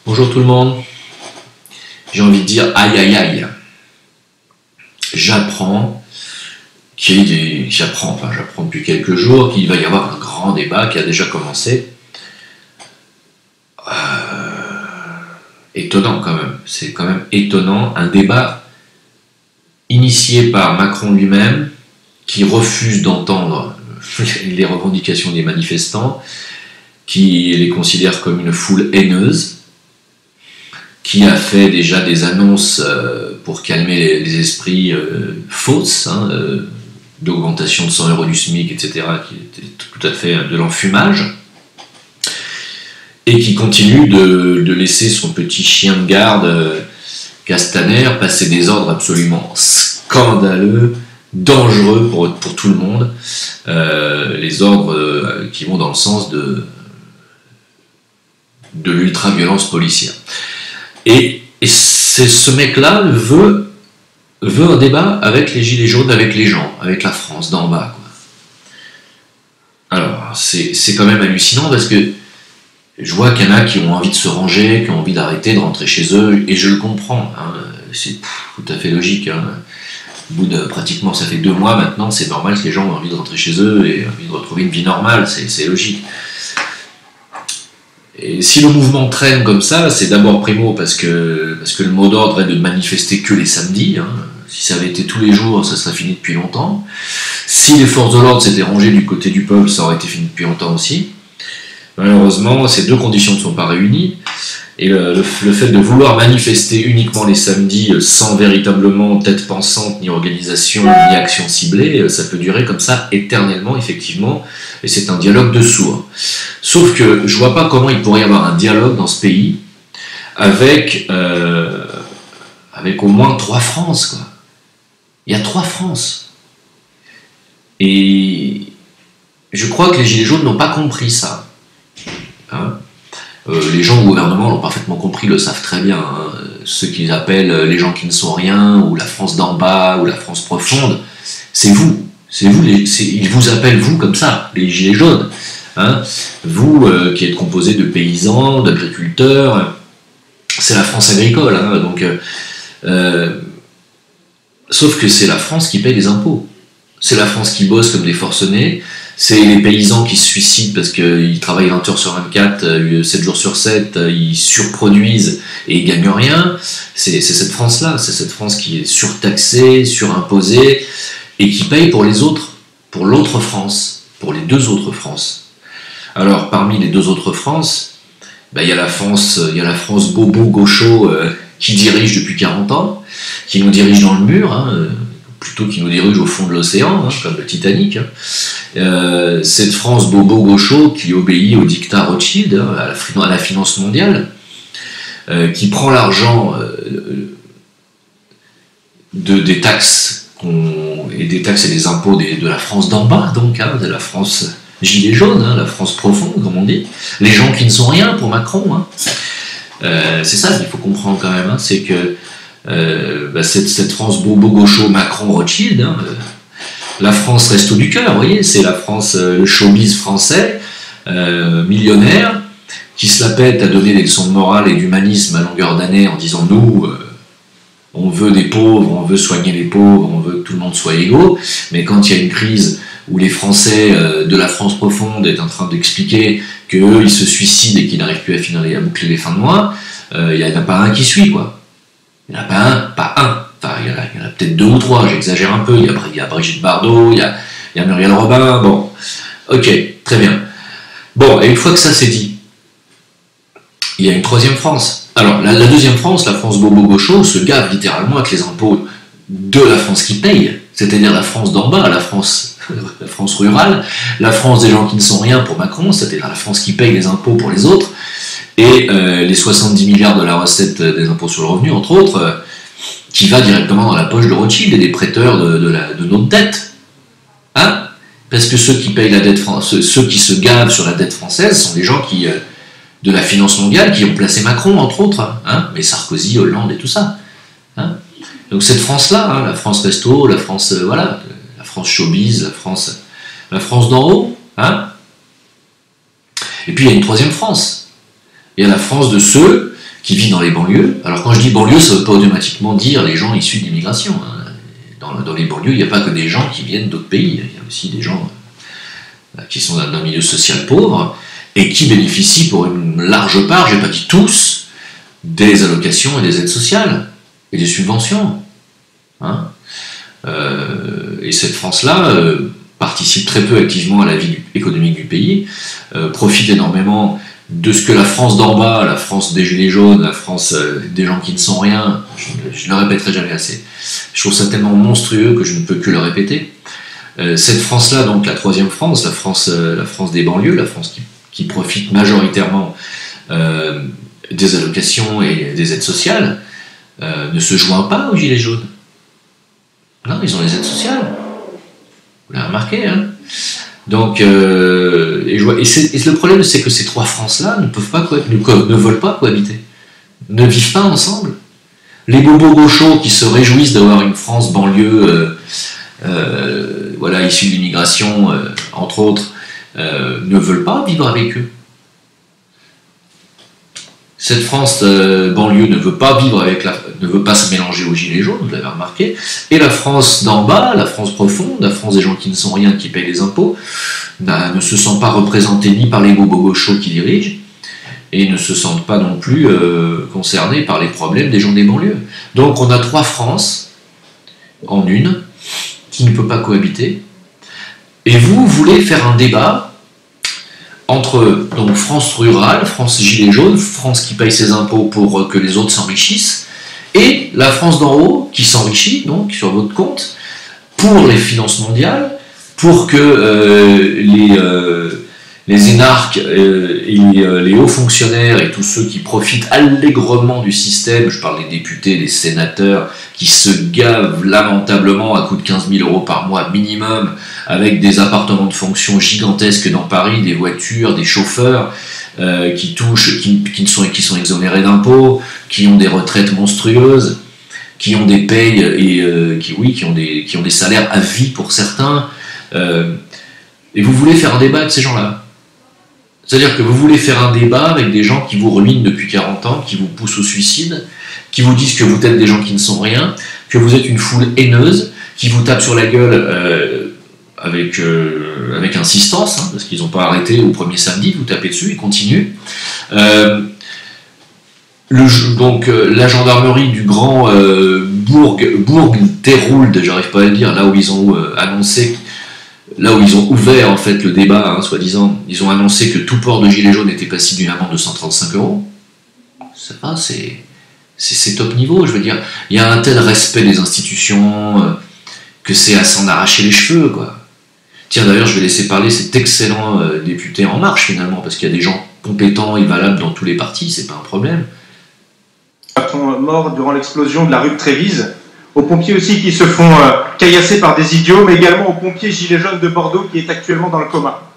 Bonjour tout le monde. J'ai envie de dire aïe aïe aïe. J'apprends depuis quelques jours qu'il va y avoir un grand débat qui a déjà commencé. Étonnant quand même. C'est quand même étonnant. Un débat initié par Macron lui-même qui refuse d'entendre les revendications des manifestants, qui les considère comme une foule haineuse, qui a fait déjà des annonces pour calmer les esprits fausses, d'augmentation de 100 € du SMIC, etc., qui était tout à fait de l'enfumage, et qui continue de laisser son petit chien de garde, Castaner, passer des ordres absolument scandaleux, dangereux pour tout le monde, les ordres qui vont dans le sens de l'ultra-violence policière. Et ce mec-là veut un débat avec les gilets jaunes, avec les gens, avec la France d'en bas, quoi. Alors, c'est quand même hallucinant parce que je vois qu'il y en a qui ont envie de se ranger, qui ont envie d'arrêter, de rentrer chez eux, et je le comprends, c'est tout à fait logique. Au bout de pratiquement, ça fait 2 mois maintenant, c'est normal que les gens ont envie de rentrer chez eux et envie de retrouver une vie normale, c'est logique. Et si le mouvement traîne comme ça, c'est d'abord primo parce que le mot d'ordre est de manifester que les samedis. Si ça avait été tous les jours, ça serait fini depuis longtemps. Si les forces de l'ordre s'étaient rangées du côté du peuple, ça aurait été fini depuis longtemps aussi. Malheureusement, ces deux conditions ne sont pas réunies. Et le fait de vouloir manifester uniquement les samedis sans véritablement tête pensante, ni organisation, ni action ciblée, ça peut durer comme ça éternellement, effectivement, et c'est un dialogue de sourds. Sauf que je vois pas comment il pourrait y avoir un dialogue dans ce pays avec au moins 3 France, quoi. Il y a 3 France. Et je crois que les Gilets jaunes n'ont pas compris ça. Les gens au gouvernement l'ont parfaitement compris, le savent très bien. Ceux qu'ils appellent les gens qui ne sont rien, ou la France d'en bas, ou la France profonde, c'est vous. Ils vous appellent vous comme ça, les gilets jaunes. Vous qui êtes composé de paysans, d'agriculteurs, c'est la France agricole. Sauf que c'est la France qui paye les impôts. C'est la France qui bosse comme des forcenés. C'est les paysans qui se suicident parce qu'ils travaillent 20 heures sur 24, 7 jours sur 7, ils surproduisent et ils gagnent rien. C'est cette France-là, c'est cette France qui est surtaxée, surimposée, et qui paye pour les autres, pour l'autre France, pour les 2 autres France. Alors, parmi les 2 autres France, il y a la France bobo gaucho qui dirige depuis 40 ans, qui nous dirige dans le mur, plutôt qui nous dirige au fond de l'océan, comme le Titanic. Cette France bobo gaucho qui obéit au diktat Rothschild, à la finance mondiale, qui prend l'argent des taxes et des des impôts de la France d'en bas, donc, de la France gilet jaune, la France profonde, comme on dit, les gens qui ne sont rien pour Macron. C'est ça qu'il faut comprendre quand même, c'est que cette France bobo gaucho Macron Rothschild, la France resto du cœur, vous voyez, c'est la France, le showbiz français, millionnaire, qui se la pète à donner des leçons de morale et d'humanisme à longueur d'année en disant nous, on veut des pauvres, on veut soigner les pauvres, on veut que tout le monde soit égaux, mais quand il y a une crise où les Français de la France profonde est en train d'expliquer qu'eux ils se suicident et qu'ils n'arrivent plus à boucler les fins de mois, il n'y en a pas un qui suit, quoi. Il n'y en a pas un. Enfin, il y en a peut-être 2 ou 3, j'exagère un peu. Il y a Brigitte Bardot, il y a Muriel Robin, bon. Ok, très bien. Bon, et une fois que ça c'est dit, il y a une 3e France. Alors, la 2e France, la France bobo gaucho, se gave littéralement avec les impôts de la France qui paye, c'est-à-dire la France d'en bas, la France rurale, la France des gens qui ne sont rien pour Macron, c'est-à-dire la France qui paye les impôts pour les autres, et les 70 milliards de la recette des impôts sur le revenu, entre autres, qui va directement dans la poche de Rothschild et des prêteurs de notre dette. Parce que ceux qui payent la dette ceux qui se gavent sur la dette française sont des gens qui, de la finance mondiale qui ont placé Macron, entre autres, mais Sarkozy, Hollande et tout ça. Donc cette France-là, la France resto, la France, la France showbiz, la France d'en haut, Et puis il y a une 3e France. Il y a la France de ceux qui vit dans les banlieues. Alors quand je dis banlieue, ça ne veut pas automatiquement dire les gens issus de l'immigration. Hein. Dans les banlieues, il n'y a pas que des gens qui viennent d'autres pays. Il y a aussi des gens qui sont d'un milieu social pauvre et qui bénéficient pour une large part, je n'ai pas dit tous, des allocations et des aides sociales et des subventions. Hein. Et cette France-là participe très peu activement à la vie économique du pays, profite énormément de ce que la France d'en bas, la France des Gilets jaunes, la France des gens qui ne sont rien, je ne le répéterai jamais assez. Je trouve ça tellement monstrueux que je ne peux que le répéter. Cette France-là, donc la troisième France, la France des banlieues, la France qui profite majoritairement des allocations et des aides sociales, ne se joint pas aux Gilets jaunes. Non, ils ont les aides sociales. Vous l'avez remarqué, hein. Donc, et le problème, c'est que ces trois France-là ne veulent pas cohabiter, ne vivent pas ensemble. Les bobos gauchos qui se réjouissent d'avoir une France banlieue, issue de l'immigration, entre autres, ne veulent pas vivre avec eux. Cette France banlieue ne veut pas ne veut pas se mélanger aux gilets jaunes, vous l'avez remarqué, et la France d'en bas, la France profonde, la France des gens qui ne sont rien, qui payent les impôts, ne se sent pas représentée ni par les bobos gauchos qui dirigent, et ne se sentent pas non plus concernés par les problèmes des gens des banlieues. Donc on a trois France en une, qui ne peut pas cohabiter, et vous voulez faire un débat entre donc France rurale, France gilet jaune, France qui paye ses impôts pour que les autres s'enrichissent, et la France d'en haut qui s'enrichit donc sur votre compte pour les finances mondiales, pour que les énarques et les hauts fonctionnaires et tous ceux qui profitent allègrement du système, je parle des députés, des sénateurs, qui se gavent lamentablement à coût de 15 000 € par mois minimum, avec des appartements de fonction gigantesques dans Paris, des voitures, des chauffeurs qui sont exonérés d'impôts, qui ont des retraites monstrueuses, qui ont des payes et qui ont des salaires à vie pour certains. Et vous voulez faire un débat avec ces gens-là. C'est-à-dire que vous voulez faire un débat avec des gens qui vous ruinent depuis 40 ans, qui vous poussent au suicide, qui vous disent que vous êtes des gens qui ne sont rien, que vous êtes une foule haineuse, qui vous tapent sur la gueule avec insistance, hein, parce qu'ils n'ont pas arrêté au premier samedi de vous taper dessus, ils continuent. La gendarmerie du grand Bourg-Thérould, j'arrive pas à le dire, là où ils ont annoncé... Là où ils ont ouvert en fait le débat, hein, soi-disant, ils ont annoncé que tout port de gilet jaune était passible d'une amende de 135 €. Ça va, c'est top niveau, je veux dire. Il y a un tel respect des institutions que c'est à s'en arracher les cheveux, quoi. Tiens, d'ailleurs, je vais laisser parler cet excellent député En Marche, finalement, parce qu'il y a des gens compétents et valables dans tous les partis, c'est pas un problème. Sont morts durant l'explosion de la rue de Trévise. Aux pompiers aussi qui se font caillasser par des idiots, mais également aux pompiers gilets jaunes de Bordeaux qui est actuellement dans le coma.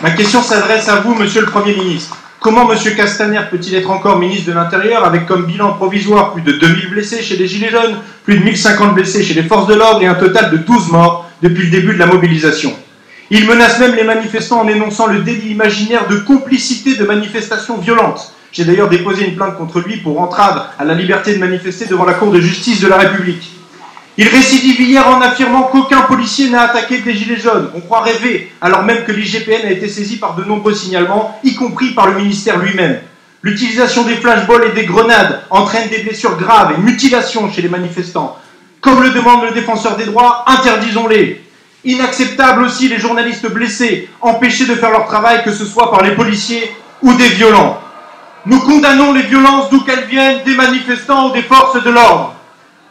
Ma question s'adresse à vous, monsieur le Premier ministre. Comment M. Castaner peut-il être encore ministre de l'Intérieur avec comme bilan provisoire plus de 2000 blessés chez les gilets jaunes, plus de 1050 blessés chez les forces de l'ordre et un total de 12 morts depuis le début de la mobilisation? Il menace même les manifestants en énonçant le délit imaginaire de complicité de manifestations violentes. J'ai d'ailleurs déposé une plainte contre lui pour entrave à la liberté de manifester devant la Cour de justice de la République. Il récidive hier en affirmant qu'aucun policier n'a attaqué des gilets jaunes. On croit rêver, alors même que l'IGPN a été saisi par de nombreux signalements, y compris par le ministère lui-même. L'utilisation des flashballs et des grenades entraîne des blessures graves et mutilations chez les manifestants. Comme le demande le défenseur des droits, interdisons-les. Inacceptable aussi les journalistes blessés, empêchés de faire leur travail, que ce soit par les policiers ou des violents. Nous condamnons les violences d'où qu'elles viennent, des manifestants ou des forces de l'ordre.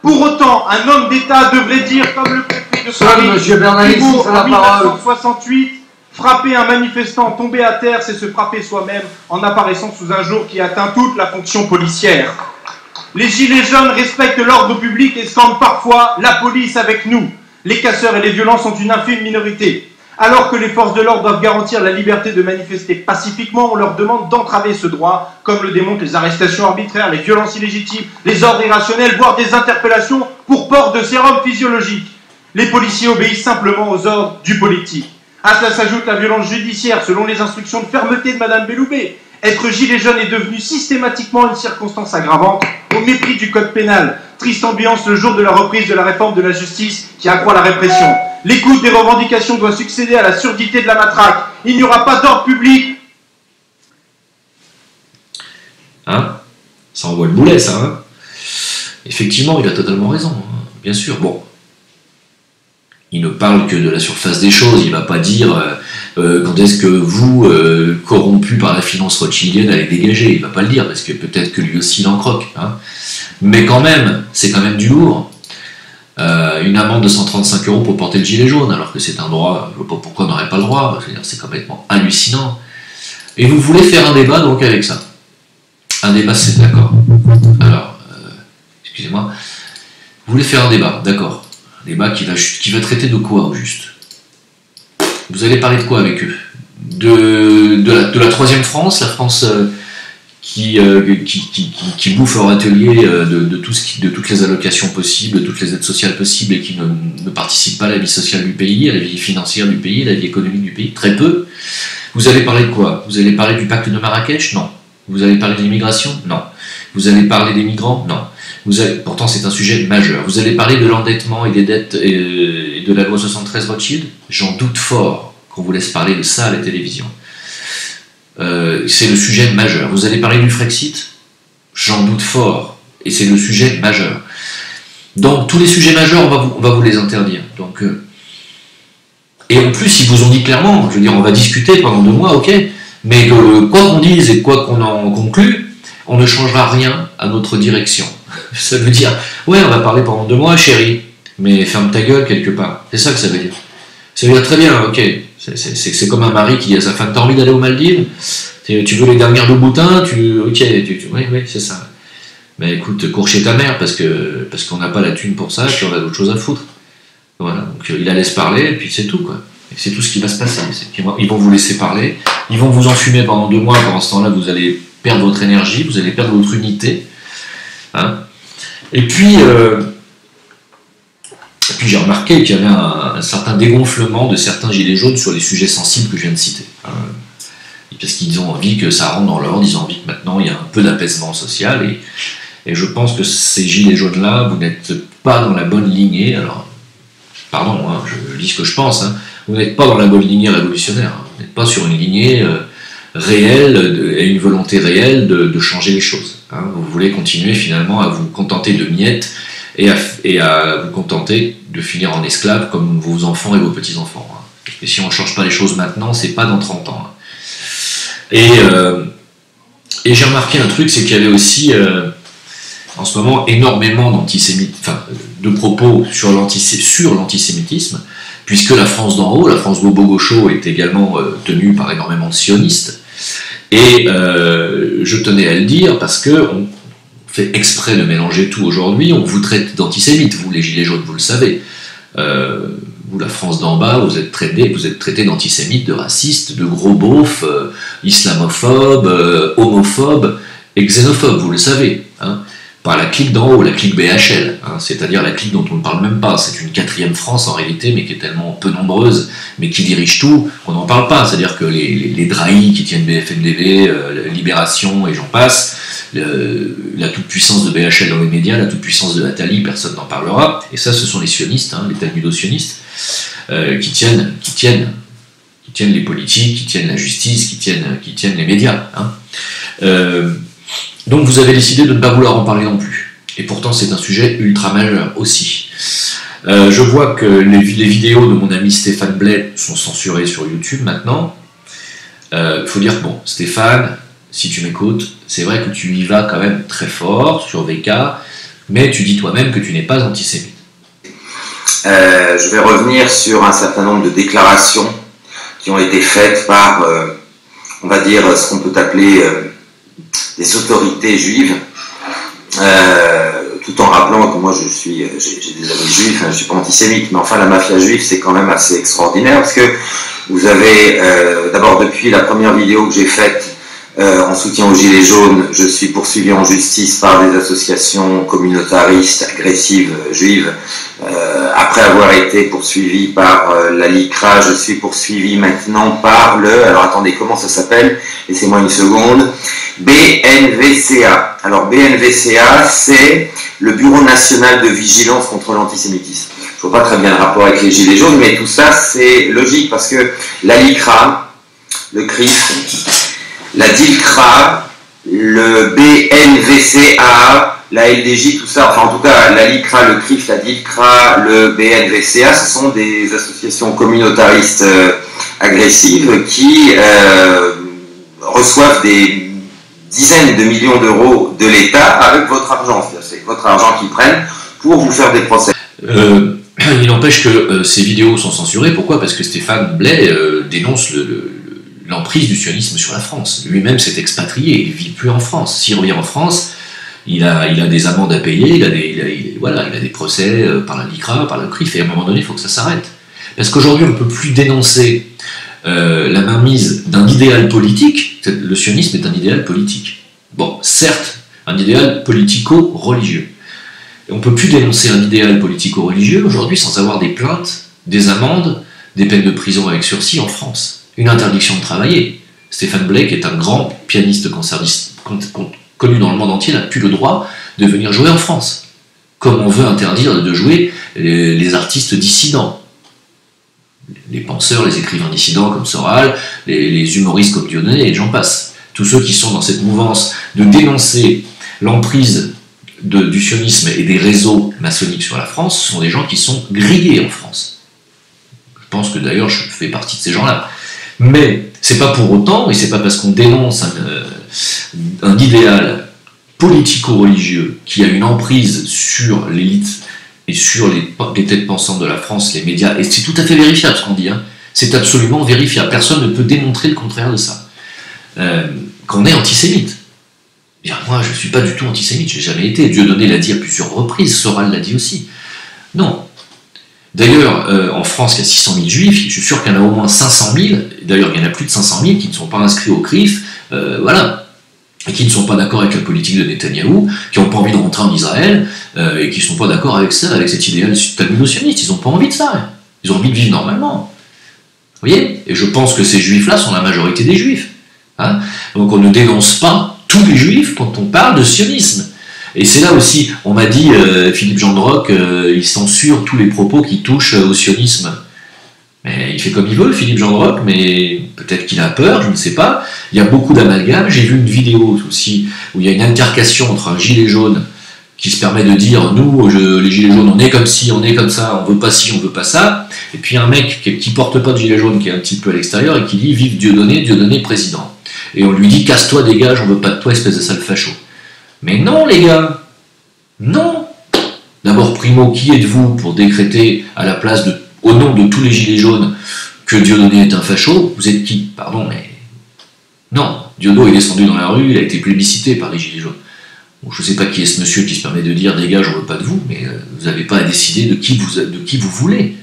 Pour autant, un homme d'État devrait dire, comme le préfet de Paris, en 1968, frapper un manifestant tombé à terre, c'est se frapper soi-même en apparaissant sous un jour qui atteint toute la fonction policière. Les gilets jaunes respectent l'ordre public et scandent parfois « la police avec nous ». Les casseurs et les violents sont une infime minorité. Alors que les forces de l'ordre doivent garantir la liberté de manifester pacifiquement, on leur demande d'entraver ce droit, comme le démontrent les arrestations arbitraires, les violences illégitimes, les ordres irrationnels, voire des interpellations pour port de sérum physiologique. Les policiers obéissent simplement aux ordres du politique. À cela s'ajoute la violence judiciaire selon les instructions de fermeté de Madame Belloubet. Être gilet jaune est devenu systématiquement une circonstance aggravante au mépris du code pénal. Triste ambiance le jour de la reprise de la réforme de la justice qui accroît la répression. L'écoute des revendications doit succéder à la surdité de la matraque. Il n'y aura pas d'ordre public. Hein? Ça envoie le boulet, ça. Hein? Effectivement, il a totalement raison, hein, bien sûr. Bon, il ne parle que de la surface des choses. Il ne va pas dire quand est-ce que vous, corrompu par la finance rothschildienne, allez dégager. Il ne va pas le dire, parce que peut-être que lui aussi, il en croque. Hein. Mais quand même, c'est quand même du lourd. Une amende de 135 € pour porter le gilet jaune, alors que c'est un droit, je ne vois pas pourquoi on n'aurait pas le droit. C'est complètement hallucinant. Et vous voulez faire un débat donc avec ça. Un débat, c'est d'accord. Alors, excusez-moi. Vous voulez faire un débat, d'accord. Un débat qui va traiter de quoi, au juste? Vous allez parler de quoi avec eux? De la troisième France, la France qui bouffe leur atelier de toutes les allocations possibles, de toutes les aides sociales possibles et qui ne participe pas à la vie sociale du pays, à la vie financière du pays, à la vie économique du pays, très peu. Vous allez parler de quoi? Vous allez parler du pacte de Marrakech? Non. Vous allez parler de l'immigration? Non. Vous allez parler des migrants? Non. Pourtant, c'est un sujet majeur. Vous allez parler de l'endettement et des dettes et de la loi 73 Rothschild? J'en doute fort qu'on vous laisse parler de ça à la télévision. C'est le sujet majeur. Vous allez parler du Frexit? J'en doute fort. Et c'est le sujet majeur. Donc, tous les sujets majeurs, on va vous les interdire. Donc, et en plus, ils vous ont dit clairement, je veux dire, on va discuter pendant 2 mois, ok, mais quoi qu'on dise et quoi qu'on en conclue, on ne changera rien à notre direction. Ça veut dire, ouais, on va parler pendant 2 mois, chérie, mais ferme ta gueule quelque part. C'est ça que ça veut dire. Ça veut dire très bien, ok. C'est comme un mari qui dit à sa femme, t'as envie d'aller aux Maldives? Tu veux les dernières Louboutins? Ok, oui, c'est ça. Mais écoute, cours chez ta mère parce qu'on n'a pas la thune pour ça, et puis on a d'autres choses à foutre. Voilà, donc il la laisse parler, et puis c'est tout, quoi. Et c'est tout ce qui va se passer. Ils vont vous laisser parler, ils vont vous enfumer pendant 2 mois, pendant ce temps-là, vous allez perdre votre énergie, vous allez perdre votre unité. Hein. Et puis j'ai remarqué qu'il y avait un certain dégonflement de certains gilets jaunes sur les sujets sensibles que je viens de citer. Parce qu'ils ont envie que ça rentre dans l'ordre, ils ont envie que maintenant il y ait un peu d'apaisement social, et je pense que ces gilets jaunes-là, vous n'êtes pas dans la bonne lignée, alors, pardon, hein, je dis ce que je pense, hein, vous n'êtes pas dans la bonne lignée révolutionnaire, hein, vous n'êtes pas sur une lignée réelle, et une volonté réelle de changer les choses. Hein, vous voulez continuer finalement à vous contenter de miettes, et à vous contenter de finir en esclave comme vos enfants et vos petits-enfants. Hein. Et si on ne change pas les choses maintenant, c'est pas dans 30 ans. Hein. Et j'ai remarqué un truc, c'est qu'il y avait aussi en ce moment énormément de propos sur l'antisémitisme, puisque la France d'en haut, la France bobo gaucho, est également tenue par énormément de sionistes. Et je tenais à le dire parce que on fait exprès de mélanger tout aujourd'hui. On vous traite d'antisémites, vous les gilets jaunes, vous le savez. Vous, la France d'en bas, vous êtes traités d'antisémites, de racistes, de gros beaufs, islamophobes, homophobes et xénophobes, vous le savez. Hein, par la clique d'en haut, la clique BHL, hein, c'est-à-dire la clique dont on ne parle même pas. C'est une 4e France en réalité, mais qui est tellement peu nombreuse, mais qui dirige tout, on n'en parle pas. C'est-à-dire que les Drahi qui tiennent BFM-TV, Libération et j'en passe, la toute-puissance de BHL dans les médias, la toute-puissance de Attali, personne n'en parlera. Et ça, ce sont les sionistes, hein, les talmudo-sionistes, qui tiennent les politiques, qui tiennent la justice, qui tiennent les médias. Hein. Donc vous avez décidé de ne pas vouloir en parler non plus. Et pourtant c'est un sujet ultra majeur aussi. Je vois que les vidéos de mon ami Stéphane Blais sont censurées sur YouTube maintenant. Il faut dire que bon, Stéphane, si tu m'écoutes, c'est vrai que tu y vas quand même très fort sur VK, mais tu dis toi-même que tu n'es pas antisémite. Je vais revenir sur un certain nombre de déclarations qui ont été faites par, on va dire, ce qu'on peut appeler des autorités juives, tout en rappelant que moi j'ai des amis juifs, je ne suis pas antisémite, mais enfin la mafia juive c'est quand même assez extraordinaire, parce que vous avez, d'abord depuis la première vidéo que j'ai faite en soutien aux Gilets jaunes, je suis poursuivi en justice par des associations communautaristes agressives juives. Après avoir été poursuivi par la LICRA, je suis poursuivi maintenant par le... Alors attendez, comment ça s'appelle? Laissez-moi une seconde. BNVCA. Alors BNVCA, c'est le Bureau National de Vigilance contre l'Antisémitisme. Je ne vois pas très bien le rapport avec les Gilets jaunes, mais tout ça c'est logique parce que la LICRA, le CRIF, la DILCRA, le BNVCA, la LDJ, tout ça, enfin en tout cas la LICRA, le CRIF, la DILCRA, le BNVCA, ce sont des associations communautaristes agressives qui reçoivent des dizaines de millions d'euros de l'État avec votre argent. C'est votre argent qu'ils prennent pour vous faire des procès. Il n'empêche que ces vidéos sont censurées. Pourquoi? Parce que Stéphane Blais dénonce l'emprise du sionisme sur la France. Lui-même s'est expatrié, il ne vit plus en France. S'il revient en France, il a des amendes à payer, il a des procès par la LICRA, par le CRIF, et à un moment donné, il faut que ça s'arrête. Parce qu'aujourd'hui, on ne peut plus dénoncer la mainmise d'un idéal politique. Le sionisme est un idéal politique. Bon, certes, un idéal politico-religieux. Et on ne peut plus dénoncer un idéal politico-religieux aujourd'hui sans avoir des plaintes, des amendes, des peines de prison avec sursis en France. Une interdiction de travailler. Stéphane Blais, qui est un grand pianiste concertiste connu dans le monde entier, n'a plus le droit de venir jouer en France. Comme on veut interdire de jouer les artistes dissidents. Les penseurs, les écrivains dissidents comme Soral, les humoristes comme Dieudonné, et j'en passe. Tous ceux qui sont dans cette mouvance de dénoncer l'emprise du sionisme et des réseaux maçonniques sur la France sont des gens qui sont grillés en France. Je pense que d'ailleurs je fais partie de ces gens-là. Mais c'est pas pour autant, et c'est pas parce qu'on dénonce un idéal politico-religieux qui a une emprise sur l'élite et sur les têtes pensantes de la France, les médias, et c'est tout à fait vérifiable ce qu'on dit, hein. C'est absolument vérifiable, personne ne peut démontrer le contraire de ça, qu'on est antisémite. Bien, moi je ne suis pas du tout antisémite, je n'ai jamais été, Dieudonné l'a dit à plusieurs reprises, Soral l'a dit aussi. Non. D'ailleurs, en France, il y a 600 000 juifs, je suis sûr qu'il y en a au moins 500 000, d'ailleurs il y en a plus de 500 000 qui ne sont pas inscrits au CRIF, voilà, et qui ne sont pas d'accord avec la politique de Netanyahou, qui n'ont pas envie de rentrer en Israël, et qui ne sont pas d'accord avec ça, avec cet idéal talmudo-sioniste, ils n'ont pas envie de ça, ils ont envie de vivre normalement. Vous voyez? Et je pense que ces juifs-là sont la majorité des juifs. Hein? Donc on ne dénonce pas tous les juifs quand on parle de sionisme. Et c'est là aussi, on m'a dit, Philippe Gendrock, il censure tous les propos qui touchent au sionisme. Mais il fait comme il veut, Philippe Gendrock, mais peut-être qu'il a peur, je ne sais pas. Il y a beaucoup d'amalgames. J'ai vu une vidéo aussi où il y a une altercation entre un gilet jaune qui se permet de dire, nous, les gilets jaunes, on est comme ci, on est comme ça, on veut pas ci, on veut pas ça. Et puis un mec qui porte pas de gilet jaune, qui est un petit peu à l'extérieur, et qui dit, vive Dieudonné, Dieudonné président. Et on lui dit, casse-toi, dégage, on veut pas de toi, espèce de sale facho. Mais non, les gars, non. D'abord, primo, qui êtes-vous pour décréter à la place au nom de tous les gilets jaunes que Dieudonné est un facho? Vous êtes qui? Pardon, mais non. Diodo est descendu dans la rue, il a été plébiscité par les gilets jaunes. Bon, je ne sais pas qui est ce monsieur qui se permet de dire dégage, on ne veut pas de vous, mais vous n'avez pas à décider de qui vous voulez.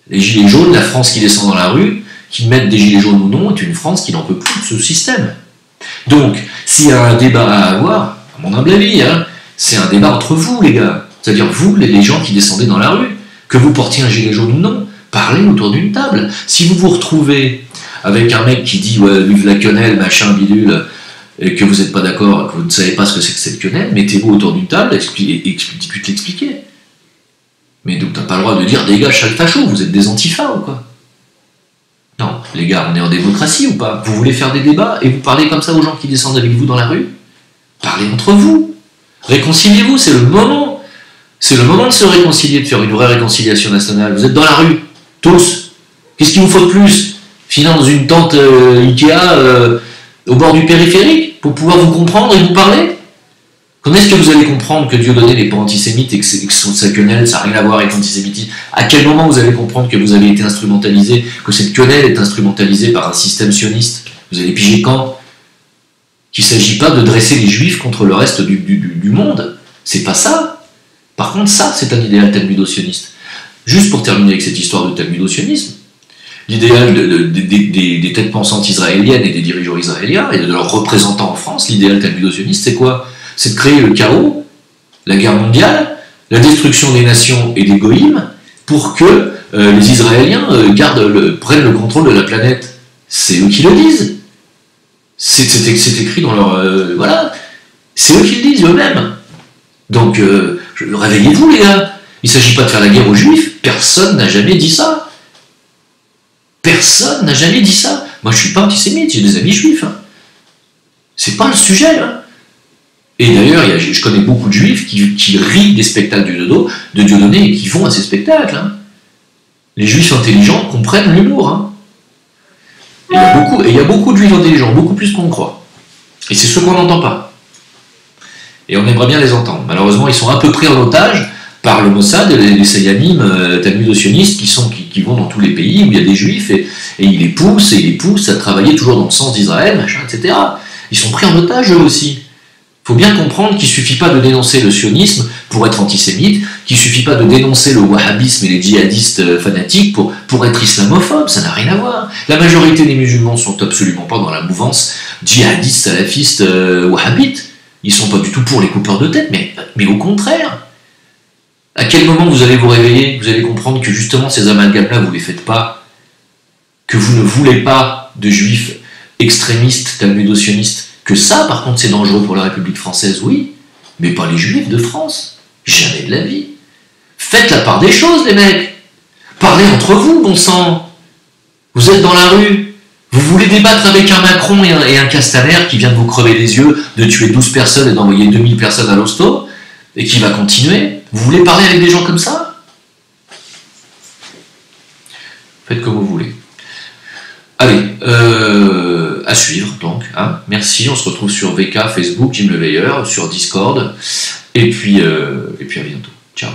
Les gilets jaunes, la France qui descend dans la rue, qui mettent des gilets jaunes ou non, est une France qui n'en peut plus de ce système. Donc, s'il y a un débat à avoir, à mon humble avis, hein, c'est un débat entre vous, les gars. C'est-à-dire vous, les gens qui descendez dans la rue, que vous portiez un gilet jaune ou non, parlez autour d'une table. Si vous vous retrouvez avec un mec qui dit ouais, vive la quenelle, machin, bidule, et que vous n'êtes pas d'accord, que vous ne savez pas ce que c'est que cette quenelle, mettez-vous autour d'une table et l'expliquer. Mais donc t'as pas le droit de dire dégage sale facho, vous êtes des antifas ou quoi? Non, les gars, on est en démocratie ou pas? Vous voulez faire des débats et vous parlez comme ça aux gens qui descendent avec vous dans la rue? Parlez entre vous. Réconciliez-vous, c'est le moment. C'est le moment de se réconcilier, de faire une vraie réconciliation nationale. Vous êtes dans la rue, tous. Qu'est-ce qu'il vous faut de plus? Finir dans une tente Ikea au bord du périphérique pour pouvoir vous comprendre et vous parler? Quand est-ce que vous allez comprendre que Dieudonné n'est pas antisémite et que sa quenelle, ça n'a rien à voir avec l'antisémitisme? À quel moment vous allez comprendre que vous avez été instrumentalisé, que cette quenelle est instrumentalisée par un système sioniste? Vous allez piger quand? Qu'il ne s'agit pas de dresser les juifs contre le reste du monde. C'est pas ça. Par contre, ça, c'est un idéal talmudo-sioniste. Juste pour terminer avec cette histoire de talmudo-sionisme, L'idéal des têtes pensantes israéliennes et des dirigeants israéliens et de leurs représentants en France, l'idéal talmudo-sioniste, c'est quoi? C'est de créer le chaos, la guerre mondiale, la destruction des nations et des goïms pour que les Israéliens prennent le contrôle de la planète. C'est eux qui le disent. C'est écrit dans leur... voilà. C'est eux qui le disent eux-mêmes. Donc, réveillez-vous les gars. Il ne s'agit pas de faire la guerre aux Juifs. Personne n'a jamais dit ça. Personne n'a jamais dit ça. Moi, je ne suis pas antisémite, j'ai des amis juifs. Hein. C'est pas le sujet. Hein. Et d'ailleurs, je connais beaucoup de juifs qui rient des spectacles de Dieudonné et qui vont à ces spectacles. Hein. Les juifs intelligents comprennent l'humour. Hein. Et il y a beaucoup de juifs intelligents, beaucoup plus qu'on croit. Et c'est ceux qu'on n'entend pas. Et on aimerait bien les entendre. Malheureusement, ils sont un peu pris en otage par le Mossad et les Sayamim talmudo-sionistes qui vont dans tous les pays où il y a des juifs et ils les poussent à travailler toujours dans le sens d'Israël, machin, etc. Ils sont pris en otage eux aussi. Il faut bien comprendre qu'il ne suffit pas de dénoncer le sionisme pour être antisémite, qu'il ne suffit pas de dénoncer le wahhabisme et les djihadistes fanatiques pour être islamophobe, ça n'a rien à voir. La majorité des musulmans ne sont absolument pas dans la mouvance djihadiste, salafiste, wahhabite. Ils ne sont pas du tout pour les coupeurs de tête, mais au contraire. À quel moment vous allez vous réveiller, vous allez comprendre que justement ces amalgames-là, vous ne les faites pas, que vous ne voulez pas de juifs extrémistes, talmudo-sionistes, que ça, par contre, c'est dangereux pour la République française, oui, mais pas les juifs de France. Jamais de la vie. Faites la part des choses, les mecs. Parlez entre vous, bon sang. Vous êtes dans la rue. Vous voulez débattre avec un Macron et un Castaner qui vient de vous crever les yeux, de tuer 12 personnes et d'envoyer 2000 personnes à l'hosto, et qui va continuer. Vous voulez parler avec des gens comme ça? Faites comme vous voulez. Allez, à suivre donc. Hein. Merci, on se retrouve sur VK, Facebook, Jim Le Veilleur, sur Discord. Et puis à bientôt. Ciao.